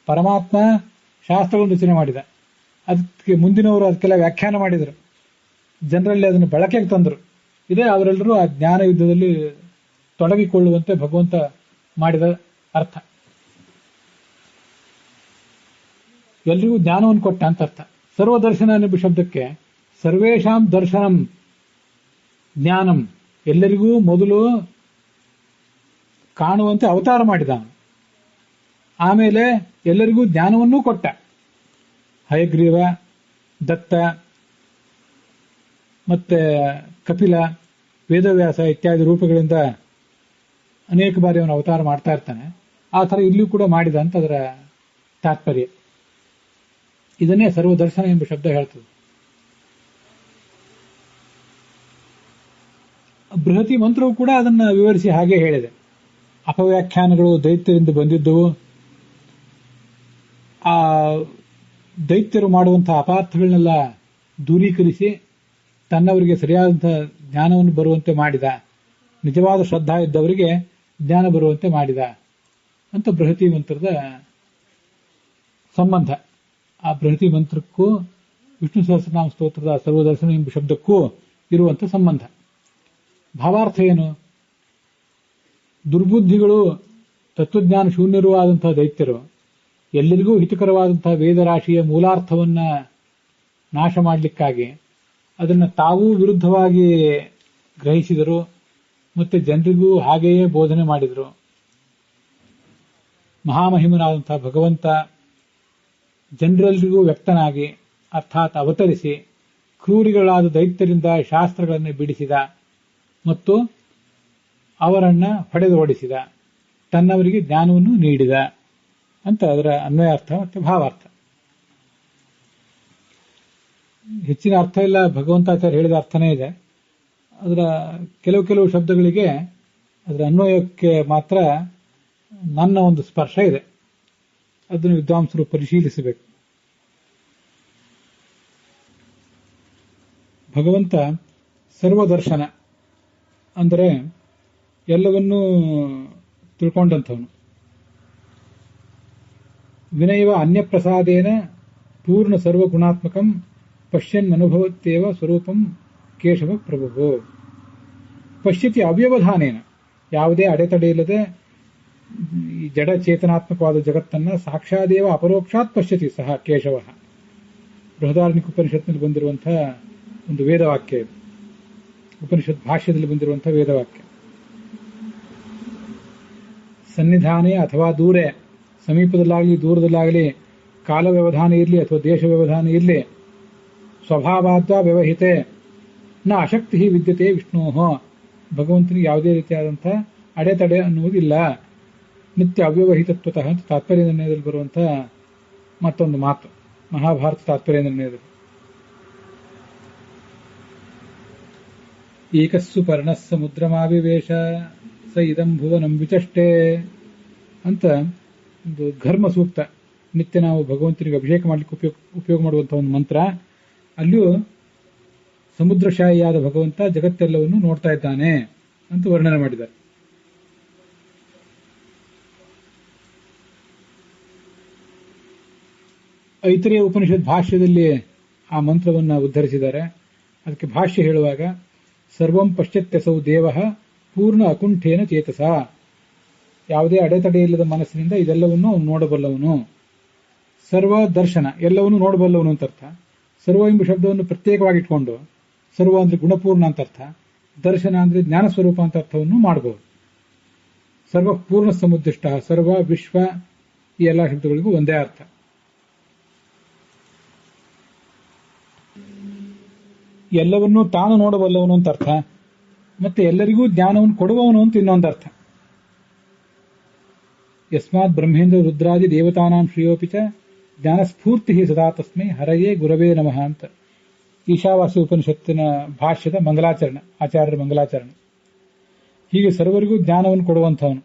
ಪರಮಾತ್ಮ ಶಾಸ್ತ್ರಗಳನ್ನು ರಚನೆ ಮಾಡಿದ, ಅದಕ್ಕೆ ಮುಂದಿನವರು ಅದಕ್ಕೆಲ್ಲ ವ್ಯಾಖ್ಯಾನ ಮಾಡಿದರು, ಜನರಲ್ಲಿ ಅದನ್ನು ಬಳಕೆಗೆ ತಂದರು. ಇದೇ ಅವರೆಲ್ಲರೂ ಆ ಜ್ಞಾನ ಯುದ್ಧದಲ್ಲಿ ತೊಡಗಿಕೊಳ್ಳುವಂತೆ ಭಗವಂತ ಮಾಡಿದ ಅರ್ಥ. ಎಲ್ರಿಗೂ ಜ್ಞಾನವನ್ನು ಕೊಟ್ಟ ಅಂತ ಅರ್ಥ. ಸರ್ವದರ್ಶನ ಎನ್ನುವ ಶಬ್ದಕ್ಕೆ ಸರ್ವೇಷಾಂ ದರ್ಶನಂ ಜ್ಞಾನಂ, ಎಲ್ಲರಿಗೂ ಮೊದಲು ಕಾಣುವಂತೆ ಅವತಾರ ಮಾಡಿದ. ಆಮೇಲೆ ಎಲ್ಲರಿಗೂ ಜ್ಞಾನವನ್ನೂ ಕೊಟ್ಟ. ಹಯಗ್ರೀವ, ದತ್ತ, ಮತ್ತೆ ಕಪಿಲ, ವೇದವ್ಯಾಸ ಇತ್ಯಾದಿ ರೂಪಗಳಿಂದ ಅನೇಕ ಬಾರಿ ಅವನು ಅವತಾರ ಮಾಡ್ತಾ ಇರ್ತಾನೆ. ಆ ಥರ ಇಲ್ಲಿಯೂ ಕೂಡ ಮಾಡಿದ ಅಂತ ಅದರ ತಾತ್ಪರ್ಯ. ಇದನ್ನೇ ಸರ್ವದರ್ಶನ ಎಂಬ ಶಬ್ದ ಹೇಳ್ತದೆ. ಬೃಹತಿ ಮಂತ್ರವು ಕೂಡ ಅದನ್ನು ವಿವರಿಸಿ ಹಾಗೆ ಹೇಳಿದೆ. ಅಪವ್ಯಾಖ್ಯಾನಗಳು ದೈತ್ಯರಿಂದ ಬಂದಿದ್ದವು. ಆ ದೈತ್ಯರು ಮಾಡುವಂತಹ ಅಪಾರ್ಥಗಳನ್ನೆಲ್ಲ ದೂರೀಕರಿಸಿ ತನ್ನವರಿಗೆ ಸರಿಯಾದಂತಹ ಜ್ಞಾನವನ್ನು ಬರುವಂತೆ ಮಾಡಿದ. ನಿಜವಾದ ಶ್ರದ್ಧಾ ಇದ್ದವರಿಗೆ ಜ್ಞಾನ ಬರುವಂತೆ ಮಾಡಿದ ಅಂತ ಬೃಹತಿ ಮಂತ್ರದ ಸಂಬಂಧ. ಆ ಬೃಹತಿ ಮಂತ್ರಕ್ಕೂ ವಿಷ್ಣು ಸಹಸ್ರನಾಮ ಸ್ತೋತ್ರದ ಸರ್ವದರ್ಶನ ಎಂಬ ಶಬ್ದಕ್ಕೂ ಇರುವಂಥ ಸಂಬಂಧ. ಭಾವಾರ್ಥ ಏನು? ದುರ್ಬುದ್ಧಿಗಳು, ತತ್ವಜ್ಞಾನ ಶೂನ್ಯರೂ ಆದಂತಹ ದೈತ್ಯರು ಎಲ್ಲರಿಗೂ ಹಿತಕರವಾದಂತಹ ವೇದರಾಶಿಯ ಮೂಲಾರ್ಥವನ್ನ ನಾಶ ಮಾಡಲಿಕ್ಕಾಗಿ ಅದನ್ನು ತಾವೂ ವಿರುದ್ಧವಾಗಿ ಗ್ರಹಿಸಿದರು, ಮತ್ತೆ ಜನರಿಗೂ ಹಾಗೆಯೇ ಬೋಧನೆ ಮಾಡಿದರು. ಮಹಾಮಹಿಮನಾದಂತಹ ಭಗವಂತ ಜನರೆಲ್ಲರಿಗೂ ವ್ಯಕ್ತನಾಗಿ ಅರ್ಥಾತ್ ಅವತರಿಸಿ ಕ್ರೂರಿಗಳಾದ ದೈತ್ಯರಿಂದ ಶಾಸ್ತ್ರಗಳನ್ನು ಬಿಡಿಸಿದ ಮತ್ತು ಅವರನ್ನ ಹೊಡೆದು ಓಡಿಸಿದ, ತನ್ನವರಿಗೆ ಜ್ಞಾನವನ್ನು ನೀಡಿದ ಅಂತ ಅದರ ಅನ್ವಯಾರ್ಥ ಮತ್ತು ಭಾವಾರ್ಥ. ಹೆಚ್ಚಿನ ಅರ್ಥ ಇಲ್ಲ, ಭಗವಂತಾಚಾರ್ಯ ಹೇಳಿದ ಅರ್ಥನೇ ಇದೆ. ಅದರ ಕೆಲವು ಶಬ್ದಗಳಿಗೆ ಅದರ ಅನ್ವಯಕ್ಕೆ ಮಾತ್ರ ನನ್ನ ಒಂದು ಸ್ಪರ್ಶ ಇದೆ. ಅದನ್ನು ವಿದ್ವಾಂಸರು ಪರಿಶೀಲಿಸಬೇಕು. ಭಗವಂತ ಸರ್ವದರ್ಶನ ಅಂದರೆ ಎಲ್ಲವನ್ನೂ ತಿಳ್ಕೊಂಡಂಥವನು. ವಿನಯವ ಅನ್ಯಪ್ರಸಾದೇನ ಪೂರ್ಣ ಸರ್ವಗುಣಾತ್ಮಕಂ ಪಶ್ಯನ್ ಅನುಭವತ್ತೇವ ಸ್ವರೂಪಂ ಕೇಶವ ಪ್ರಭು. ಪಶ್ಯತಿ ಅವ್ಯವಧಾನೇನ, ಯಾವುದೇ ಅಡೆತಡೆ ಇಲ್ಲದೆ ಈ ಜಡ ಚೇತನಾತ್ಮಕವಾದ ಜಗತ್ತನ್ನ ಸಾಕ್ಷಾದೇವ ಅಪರೋಕ್ಷಾತ್ ಪಶ್ಯತಿ ಸಹ ಕೇಶವ. ಬೃಹದಾರಣ್ಯಕ ಉಪನಿಷತ್ನಲ್ಲಿ ಬಂದಿರುವಂತಹ ಒಂದು ವೇದವಾಕ್ಯ ಇದು. ಉಪನಿಷತ್ ಭಾಷ್ಯದಲ್ಲಿ ಬಂದಿರುವಂತಹ ವೇದವಾಕ್ಯ. ಸನ್ನಿಧಾನೇ ಅಥವಾ ದೂರೇ, ಸಮೀಪದಲ್ಲಾಗಲಿ ದೂರದಲ್ಲಾಗಲಿ, ಕಾಲ ವ್ಯವಧಾನ ಇರಲಿ ಅಥವಾ ದೇಶ ವ್ಯವಧಾನ ಇರಲಿ, ಸ್ವಭಾವಾದ್ವಾ ವ್ಯವಹಿತೆ ನ ಅಶಕ್ತಿ ವಿದ್ಯತೆ ವಿಷ್ಣು. ಭಗವಂತನಿಗೆ ಯಾವುದೇ ರೀತಿಯಾದಂತಹ ಅಡೆತಡೆ ಅನ್ನುವುದಿಲ್ಲ. ನಿತ್ಯ ಅವ್ಯವಹಿತತ್ವತಃ ಅಂತ ತಾತ್ಪರ್ಯ ನಿರ್ಣಯದಲ್ಲಿ ಬರುವಂತಹ ಮತ್ತೊಂದು ಮಾತು, ಮಹಾಭಾರತ ತಾತ್ಪರ್ಯ ನಿರ್ಣಯದಲ್ಲಿ. ಏಕಸ್ಸು ಪರ್ಣಸ್ಸ ಸಮುದ್ರಮಾವಿವೇಶ ಸ ಇದಂ ಭುವನಂ ವಿಚಷ್ಟೇ ಅಂತ ಒಂದು ಘರ್ಮ ಸೂಕ್ತ. ನಿತ್ಯ ನಾವು ಭಗವಂತನಿಗೆ ಅಭಿಷೇಕ ಮಾಡಲಿಕ್ಕೆ ಉಪಯೋಗ ಮಾಡುವಂತಹ ಒಂದು ಮಂತ್ರ. ಅಲ್ಲಿಯೂ ಸಮುದ್ರಶಾಹಿಯಾದ ಭಗವಂತ ಜಗತ್ತೆಲ್ಲವನ್ನು ನೋಡ್ತಾ ಇದ್ದಾನೆ ಅಂತ ವರ್ಣನೆ ಮಾಡಿದ್ದಾರೆ. ಐತರೇಯ ಉಪನಿಷತ್ ಭಾಷ್ಯದಲ್ಲಿ ಆ ಮಂತ್ರವನ್ನು ಉದ್ಧರಿಸಿದ್ದಾರೆ. ಅದಕ್ಕೆ ಭಾಷ್ಯ ಹೇಳುವಾಗ ಸರ್ವಂ ಪಶ್ಚಾತ್ಯಸೌ ದೇವ ಪೂರ್ಣ ಅಕುಂಠೇನ ಚೇತಸ, ಯಾವುದೇ ಅಡೆತಡೆ ಇಲ್ಲದ ಮನಸ್ಸಿನಿಂದ ಇದೆಲ್ಲವನ್ನೂ ನೋಡಬಲ್ಲವನು. ಸರ್ವ ದರ್ಶನ, ಎಲ್ಲವನ್ನೂ ನೋಡಬಲ್ಲವನು ಅಂತ ಅರ್ಥ. ಸರ್ವ ಎಂಬ ಶಬ್ದವನ್ನು ಪ್ರತ್ಯೇಕವಾಗಿ ಇಟ್ಕೊಂಡು ಸರ್ವ ಅಂದ್ರೆ ಗುಣಪೂರ್ಣ ಅಂತ ಅರ್ಥ, ದರ್ಶನ ಅಂದ್ರೆ ಜ್ಞಾನ ಸ್ವರೂಪ ಅಂತ ಅರ್ಥವನ್ನು ಮಾಡಬಹುದು. ಸರ್ವ ಪೂರ್ಣ ಸಮುದ್ದಿಷ್ಟ, ಸರ್ವ ವಿಶ್ವ, ಈ ಎಲ್ಲಾ ಶಬ್ದಗಳಿಗೂ ಒಂದೇ ಅರ್ಥ. ಎಲ್ಲವನ್ನೂ ತಾನು ನೋಡಬಲ್ಲವನು ಅಂತ ಅರ್ಥ, ಮತ್ತೆ ಎಲ್ಲರಿಗೂ ಜ್ಞಾನವನ್ನು ಕೊಡುವವನು ಅಂತ ಇನ್ನೊಂದು ಅರ್ಥ. ಯಸ್ಮಾತ್ ಬ್ರಹ್ಮೇಂದ್ರ ರುದ್ರಾದಿ ದೇವತಾನಾಂ ಶ್ರೇಯೋಪಿ ಚ ಜ್ಞಾನಸ್ಫೂರ್ತಿ ಸದಾ ತಸ್ಮೈ ಹರಯೇ ಗುರವೇ ನಮಃ ಅಂತ ಈಶಾವಾಸ್ಯ ಉಪನಿಷತ್ತಿನ ಭಾಷ್ಯದ ಮಂಗಲಾಚರಣೆ, ಆಚಾರ್ಯರ ಮಂಗಲಾಚರಣೆ. ಹೀಗೆ ಸರ್ವರಿಗೂ ಜ್ಞಾನವನ್ನು ಕೊಡುವಂಥವನು.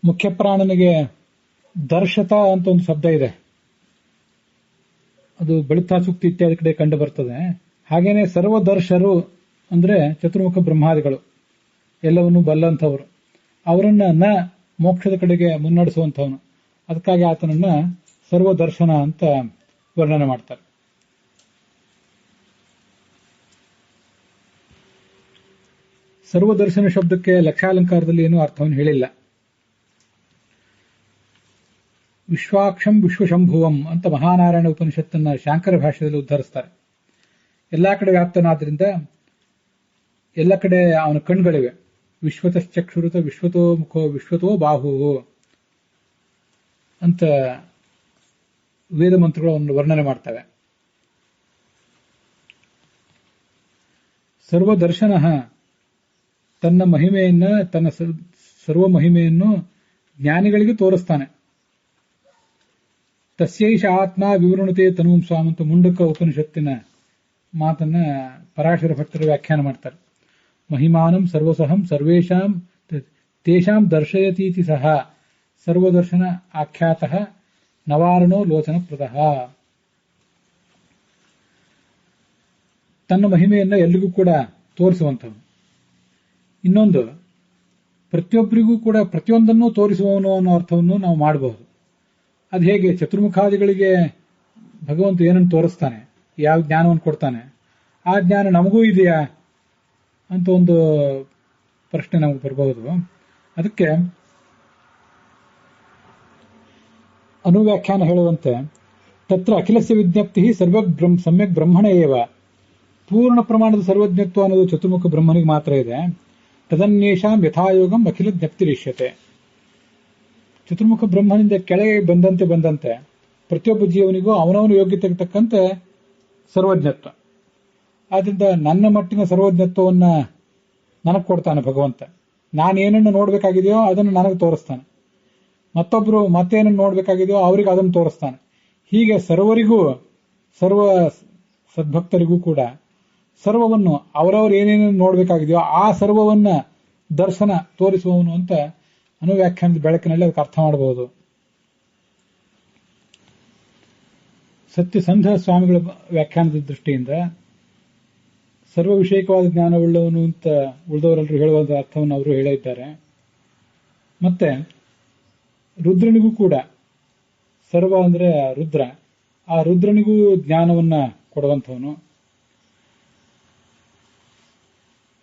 ಮುಖ್ಯ ಪ್ರಾಣನಿಗೆ ದರ್ಶತ ಅಂತ ಒಂದು ಶಬ್ದ ಇದೆ. ಅದು ಬಳಿತಾ ಸೂಕ್ತಿ ಇತ್ಯಾದಿ ಕಡೆ ಕಂಡು ಬರ್ತದೆ. ಹಾಗೇನೆ ಸರ್ವದರ್ಶರು ಅಂದ್ರೆ ಚತುರ್ಮುಖ ಬ್ರಹ್ಮಾದಿಗಳು, ಎಲ್ಲವನ್ನೂ ಬಲ್ಲಂಥವರು. ಅವರನ್ನ ಮೋಕ್ಷದ ಕಡೆಗೆ ಮುನ್ನಡೆಸುವಂಥವನು. ಅದಕ್ಕಾಗಿ ಆತನನ್ನ ಸರ್ವದರ್ಶನ ಅಂತ ವರ್ಣನೆ ಮಾಡ್ತಾರೆ. ಸರ್ವದರ್ಶನ ಶಬ್ದಕ್ಕೆ ಲಕ್ಷಾಲಂಕಾರದಲ್ಲಿ ಏನೂ ಅರ್ಥವನ್ನು ಹೇಳಿಲ್ಲ. ವಿಶ್ವಾಕ್ಷಂ ವಿಶ್ವಶಂಭುವಂ ಅಂತ ಮಹಾನಾರಾಯಣ ಉಪನಿಷತ್ತನ್ನ ಶಾಂಕರ ಭಾಷೆಯಲ್ಲಿ ಉದ್ಧರಿಸ್ತಾರೆ. ಎಲ್ಲಾ ಕಡೆ ವ್ಯಾಪ್ತನಾದ್ರಿಂದ ಎಲ್ಲ ಕಡೆ ಅವನ ಕಣ್ಗಳಿವೆ. ವಿಶ್ವತಶ್ಚಕ್ಷುರುತ ವಿಶ್ವತೋ ಮುಖೋ ವಿಶ್ವತೋ ಬಾಹು ಅಂತ ವೇದ ಮಂತ್ರಗಳು ಅವನು ವರ್ಣನೆ ಮಾಡ್ತವೆ. ಸರ್ವದರ್ಶನ ತನ್ನ ಮಹಿಮೆಯನ್ನ, ತನ್ನ ಸರ್ವ ಮಹಿಮೆಯನ್ನು ಜ್ಞಾನಿಗಳಿಗೆ ತೋರಿಸ್ತಾನೆ. ತಸ್ಯೈಷ ಆತ್ಮ ವಿವೃಣತೆ ತನುಂ ಸ್ವಾಮ್ ಅಂತ ಮುಂಡಕ ಉಪನಿಷತ್ತಿನ ಮಾತನ್ನ ಪರಾಶರ ಭಟ್ಟರು ವ್ಯಾಖ್ಯಾನ ಮಾಡ್ತಾರೆ. ಮಹಿಮಾನಂ ಸರ್ವಸಹಂ ಸರ್ವೇಷಾಂ ತೇಷಾಂ ದರ್ಶಯತೀತಿ ಸಹ ಸರ್ವದರ್ಶನ ಆಖ್ಯಾತಃ ನವಾರಣೋ ಲೋಚನಪ್ರದಃ. ತನ್ನ ಮಹಿಮೆಯನ್ನ ಎಲ್ರಿಗೂ ಕೂಡ ತೋರಿಸುವಂಥವನು. ಇನ್ನೊಂದು, ಪ್ರತಿಯೊಬ್ಬರಿಗೂ ಕೂಡ ಪ್ರತಿಯೊಂದನ್ನು ತೋರಿಸುವವನು ಅನ್ನೋ ಅರ್ಥವನ್ನು ನಾವು ಮಾಡಬಹುದು. ಅದು ಹೇಗೆ? ಚತುರ್ಮುಖಾದಿಗಳಿಗೆ ಭಗವಂತ ಏನನ್ನು ತೋರಿಸ್ತಾನೆ, ಯಾವ ಜ್ಞಾನವನ್ನು ಕೊಡ್ತಾನೆ, ಆ ಜ್ಞಾನ ನಮಗೂ ಇದೆಯಾ ಅಂತ ಒಂದು ಪ್ರಶ್ನೆ ನಮಗೆ ಬರಬಹುದು. ಅದಕ್ಕೆ ಅನುವ್ಯಾಖ್ಯಾನ ಹೇಳುವಂತೆ ತತ್ರ ಅಖಿಲಸ್ಯ ವಿಜ್ಞಪ್ತಿ ಸಮ್ಯಕ್ ಬ್ರಹ್ಮಣ ಏವ. ಪೂರ್ಣ ಪ್ರಮಾಣದ ಸರ್ವಜ್ಞತ್ವ ಅನ್ನೋದು ಚತುರ್ಮುಖ ಬ್ರಹ್ಮನಿಗೆ ಮಾತ್ರ ಇದೆ. ತದನ್ಯೇಷಾಂ ಯಥಾಯೋಗಂ ಅಖಿಲ ಜ್ಞಪ್ತಿರಿಷ್ಯತೆ. ಚತುರ್ಮುಖ ಬ್ರಹ್ಮನಿಂದ ಕೆಳಗೆ ಬಂದಂತೆ ಪ್ರತಿಯೊಬ್ಬ ಜೀವನಿಗೂ ಅವನವನ ಯೋಗ್ಯತೆಗೆ ತಕ್ಕಂತೆ ಸರ್ವಜ್ಞತ್ವ. ಆದ್ರಿಂದ ನನ್ನ ಮಟ್ಟಿನ ಸರ್ವಜ್ಞತ್ವವನ್ನ ನನಗೆ ಕೊಡ್ತಾನೆ ಭಗವಂತ. ನಾನೇನನ್ನು ನೋಡ್ಬೇಕಾಗಿದೆಯೋ ಅದನ್ನು ನನಗೆ ತೋರಿಸ್ತಾನೆ. ಮತ್ತೊಬ್ರು ಮತ್ತೇನನ್ನು ನೋಡ್ಬೇಕಾಗಿದೆಯೋ ಅವ್ರಿಗೆ ಅದನ್ನು ತೋರಿಸ್ತಾನೆ. ಹೀಗೆ ಸರ್ವರಿಗೂ, ಸರ್ವ ಸದ್ಭಕ್ತರಿಗೂ ಕೂಡ ಸರ್ವವನ್ನು ಅವರವರು ಏನೇನು ನೋಡ್ಬೇಕಾಗಿದೆಯೋ ಆ ಸರ್ವವನ್ನ ದರ್ಶನ ತೋರಿಸುವವನು ಅಂತ ಅನುವ್ಯಾಖ್ಯಾನದ ಬೆಳಕಿನಲ್ಲಿ ಅದಕ್ಕೆ ಅರ್ಥ ಮಾಡಬಹುದು. ಸತ್ಯಸಂಧ ಸ್ವಾಮಿಗಳ ವ್ಯಾಖ್ಯಾನದ ದೃಷ್ಟಿಯಿಂದ ಸರ್ವ ವಿಷಯಕವಾದ ಜ್ಞಾನವುಳ್ಳವನು ಅಂತ ಉಳಿದವರೆಲ್ಲರೂ ಹೇಳುವಂತಹ ಅರ್ಥವನ್ನು ಅವರು ಹೇಳಿದ್ದಾರೆ. ಮತ್ತೆ ರುದ್ರನಿಗೂ ಕೂಡ, ಸರ್ವ ಅಂದ್ರೆ ರುದ್ರ, ಆ ರುದ್ರನಿಗೂ ಜ್ಞಾನವನ್ನ ಕೊಡುವಂಥವನು.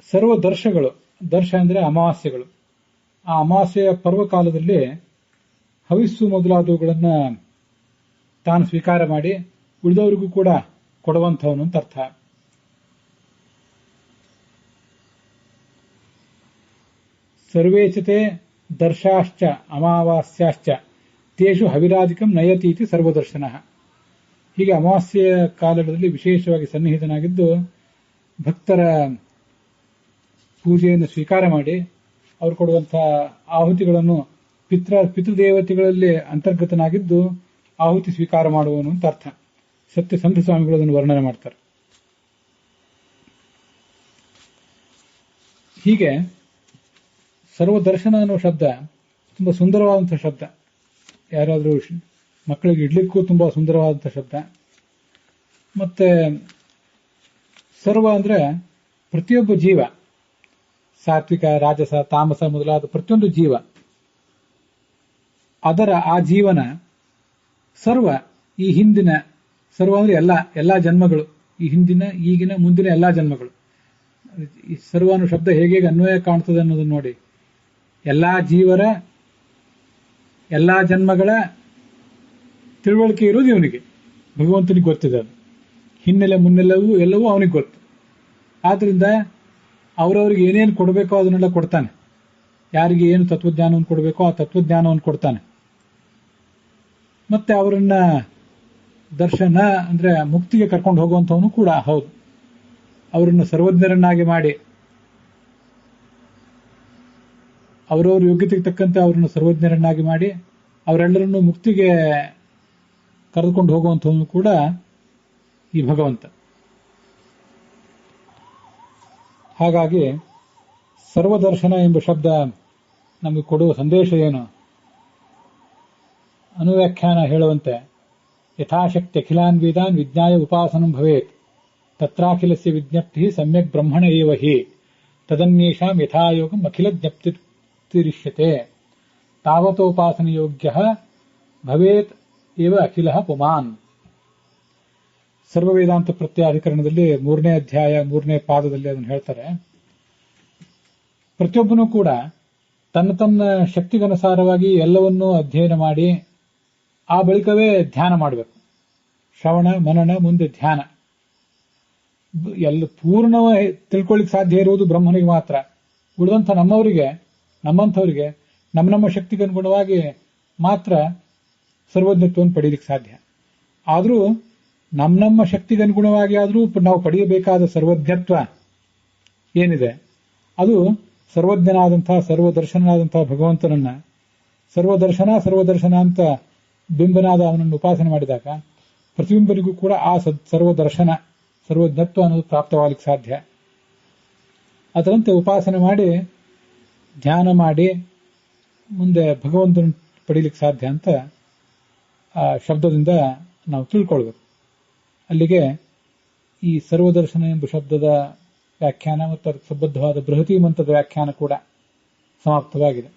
ಸರ್ವ ದರ್ಶಗಳು, ದರ್ಶ ಅಂದ್ರೆ ಅಮಾವಾಸ್ಯೆಗಳು, ಆ ಅಮಾವಾಸ್ಯೆಯ ಪರ್ವಕಾಲದಲ್ಲಿ ಹವಿಸ್ಸು ಮೊದಲಾದವುಗಳನ್ನ ತಾನು ಸ್ವೀಕಾರ ಮಾಡಿ ಉಳಿದವರಿಗೂ ಕೂಡ ಕೊಡುವಂಥವನು ಅಂತ ಅರ್ಥ. ಸರ್ವೇಚತೆ ದರ್ಶಾಶ್ಚ ಅಮಾವಾಸ್ಯಾಶ್ಚ ತೇಷು ಹವಿರಾಧಿಕಂ ನಯತೀತಿ ಸರ್ವದರ್ಶನ. ಹೀಗೆ ಅಮಾವಾಸ್ಯೆಯ ಕಾಲದಲ್ಲಿ ವಿಶೇಷವಾಗಿ ಸನ್ನಿಹಿತನಾಗಿದ್ದು ಭಕ್ತರ ಪೂಜೆಯನ್ನು ಸ್ವೀಕಾರ ಮಾಡಿ ಅವರು ಕೊಡುವಂತಹ ಆಹುತಿಗಳನ್ನು ಪಿತೃದೇವತೆಗಳಲ್ಲಿ ಅಂತರ್ಗತನಾಗಿದ್ದು ಆಹುತಿ ಸ್ವೀಕಾರ ಮಾಡುವನು ಅಂತ ಅರ್ಥ. ಸತ್ಯಸಂಧ ಸ್ವಾಮಿಗಳು ಅದನ್ನು ವರ್ಣನೆ ಮಾಡ್ತಾರೆ. ಹೀಗೆ ಸರ್ವದರ್ಶನ ಅನ್ನೋ ಶಬ್ದ ತುಂಬಾ ಸುಂದರವಾದಂತಹ ಶಬ್ದ. ಯಾರಾದರೂ ಮಕ್ಕಳಿಗೆ ಇಡ್ಲಿಕ್ಕೂ ತುಂಬಾ ಸುಂದರವಾದಂತಹ ಶಬ್ದ. ಮತ್ತೆ ಸರ್ವ ಅಂದ್ರೆ ಪ್ರತಿಯೊಬ್ಬ ಜೀವ, ಸಾತ್ವಿಕ, ರಾಜಸ, ತಾಮಸ ಮೊದಲಾದ ಪ್ರತಿಯೊಂದು ಜೀವ, ಅದರ ಆ ಜೀವನ ಸರ್ವ, ಈ ಹಿಂದಿನ ಸರ್ವ ಅಂದ್ರೆ ಎಲ್ಲಾ ಜನ್ಮಗಳು, ಈ ಹಿಂದಿನ, ಈಗಿನ, ಮುಂದಿನ ಎಲ್ಲಾ ಜನ್ಮಗಳು. ಈ ಸರ್ವ ಅನ್ನೋ ಶಬ್ದ ಹೇಗೆ ಅನ್ವಯ ಕಾಣ್ತದೆ ಅನ್ನೋದನ್ನು ನೋಡಿ. ಎಲ್ಲಾ ಜೀವರ ಎಲ್ಲಾ ಜನ್ಮಗಳ ತಿಳುವಳಿಕೆ ಇರೋದು ಇವನಿಗೆ, ಭಗವಂತನಿಗೆ ಗೊತ್ತಿದೆ. ಅದು ಹಿನ್ನೆಲೆ ಮುನ್ನೆಲ್ಲವೂ ಎಲ್ಲವೂ ಅವನಿಗೆ ಗೊತ್ತು. ಆದ್ರಿಂದ ಅವರವರಿಗೆ ಏನೇನು ಕೊಡಬೇಕೋ ಅದನ್ನೆಲ್ಲ ಕೊಡ್ತಾನೆ. ಯಾರಿಗೆ ಏನು ತತ್ವಜ್ಞಾನವನ್ನು ಕೊಡಬೇಕೋ ಆ ತತ್ವಜ್ಞಾನವನ್ನು ಕೊಡ್ತಾನೆ. ಮತ್ತೆ ಅವರನ್ನ ದರ್ಶನ ಅಂದ್ರೆ ಮುಕ್ತಿಗೆ ಕರ್ಕೊಂಡು ಹೋಗುವಂಥವನು ಕೂಡ ಹೌದು. ಅವರನ್ನು ಸರ್ವಜ್ಞರನ್ನಾಗಿ ಮಾಡಿ, ಅವರವ್ರ ಯೋಗ್ಯತೆಗೆ ತಕ್ಕಂತೆ ಅವರನ್ನು ಸರ್ವಜ್ಞರನ್ನಾಗಿ ಮಾಡಿ ಅವರೆಲ್ಲರನ್ನು ಮುಕ್ತಿಗೆ ಕರೆದುಕೊಂಡು ಹೋಗುವಂಥವನು ಕೂಡ ಈ ಭಗವಂತ. ಹಾಗಾಗಿ ಸರ್ವದರ್ಶನ ಎಂಬ ಶಬ್ದ ನಮಗೆ ಕೊಡುವ ಸಂದೇಶ ಏನು? ಅನುವ್ಯಾಖ್ಯಾನ ಹೇಳುವಂತೆ, ಯಥಾಶಕ್ತಿ ಅಖಿಲಾನ್ ವೇದಾನ್ ವಿಜ್ಞಾಯ ಉಪಾಸನಂ ಭವೇತ್ ತತ್ರಾಖಿಲಸ್ಯ ವಿಜ್ಞಪ್ತಿ ಸಮ್ಯಕ್ ಬ್ರಹ್ಮಣ ಏವ ಹಿ ತದನ್ಯೇಷಾಂ ಯಥಾಯೋಗಂ ಅಖಿಲ ಜ್ಞಪ್ತಿರಿಷ್ಯತೆ ತಾವತೋಪಾಸನ ಯೋಗ್ಯ ಭವೇತ್ ಏವ ಅಖಿಲ ಪುಮಾನ್. ಸರ್ವವೇದಾಂತ ಪ್ರತ್ಯಾಧಿಕರಣದಲ್ಲಿ 3ನೇ ಅಧ್ಯಾಯ 3ನೇ ಪಾದದಲ್ಲಿ ಅದನ್ನು ಹೇಳ್ತಾರೆ. ಪ್ರತಿಯೊಬ್ಬನೂ ಕೂಡ ತನ್ನ ತನ್ನ ಶಕ್ತಿಗನುಸಾರವಾಗಿ ಎಲ್ಲವನ್ನೂ ಅಧ್ಯಯನ ಮಾಡಿ ಆ ಬಳಿಕವೇ ಧ್ಯಾನ ಮಾಡಬೇಕು. ಶ್ರವಣ, ಮನನ, ಮುಂದೆ ಧ್ಯಾನ. ಎಲ್ಲ ಪೂರ್ಣವಾಗಿ ತಿಳ್ಕೊಳ್ಳಿಕ್ಕೆ ಸಾಧ್ಯ ಇರುವುದು ಬ್ರಹ್ಮನಿಗೆ ಮಾತ್ರ. ಉಳಿದಂಥ ನಮ್ಮಂಥವರಿಗೆ ನಮ್ಮ ಶಕ್ತಿಗೆ ಅನುಗುಣವಾಗಿ ಮಾತ್ರ ಸರ್ವಜ್ಞತ್ವವನ್ನು ಪಡೆಯಲಿಕ್ಕೆ ಸಾಧ್ಯ. ಆದರೂ ನಮ್ಮ ಶಕ್ತಿಗೆ ಅನುಗುಣವಾಗಿ ಆದರೂ ನಾವು ಪಡೆಯಬೇಕಾದ ಸರ್ವಜ್ಞತ್ವ ಏನಿದೆ ಅದು ಸರ್ವಜ್ಞನಾದಂತಹ ಸರ್ವದರ್ಶನಾದಂತಹ ಭಗವಂತನನ್ನ ಸರ್ವದರ್ಶನ ಅಂತ ಬಿಂಬನಾದ ಅವನನ್ನು ಉಪಾಸನೆ ಮಾಡಿದಾಗ ಪ್ರತಿಬಿಂಬನಿಗೂ ಕೂಡ ಆ ಸರ್ವದರ್ಶನ ಸರ್ವಜ್ಞತ್ವ ಅನ್ನೋದು ಪ್ರಾಪ್ತವಾಗಲಿಕ್ಕೆ ಸಾಧ್ಯ. ಅದರಂತೆ ಉಪಾಸನೆ ಮಾಡಿ ಧ್ಯಾನ ಮಾಡಿ ಮುಂದೆ ಭಗವಂತನ ಪಡೀಲಿಕ್ಕೆ ಸಾಧ್ಯ ಅಂತ ಆ ಶಬ್ದದಿಂದ ನಾವು ತಿಳ್ಕೊಳ್ಬೇಕು. ಅಲ್ಲಿಗೆ ಈ ಸರ್ವದರ್ಶನ ಎಂಬ ಶಬ್ದದ ವ್ಯಾಖ್ಯಾನ ಮತ್ತು ಅದಕ್ಕೆ ಸಂಬದ್ಧವಾದ ಬೃಹತಿ ಮಂತ್ರದ ವ್ಯಾಖ್ಯಾನ ಕೂಡ ಸಮಾಪ್ತವಾಗಿದೆ.